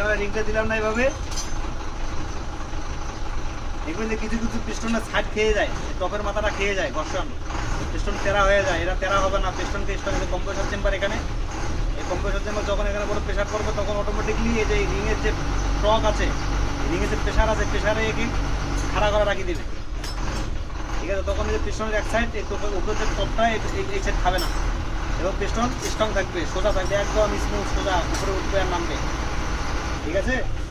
আমরা রিংটা দিলাম না এইভাবে, দেখবেন যে কিছু কিছু পিস্টনের সাইড খেয়ে যায়, টপের মাথাটা খেয়ে যায়, ঘর্ষণ পিস্টন তেরা হয়ে যায়। এটা তেরা হবে না, পিস্টনকে স্ট্রং কম্প্রেসর চেম্বার এখানে, এই কম্প্রেসর চেম্বার যখন এখানে বড় প্রেশার করবে তখন অটোমেটিকলি এই যে রিংয়ের যে টর্ক আছে, রিংয়ের যে প্রেশার আছে, প্রেশারে একে খাড়া করে রাখি দিবে, ঠিক আছে? তখন এই যে পিস্টনের এক সাইড এই উপরে যে টপটা এই সাইড খাবে না, এবং পিস্টন স্ট্রং থাকবে, সোজা থাকবে, একদম স্মুথ সোজা উপরে উঠবে আর নামবে, ঠিক আছে?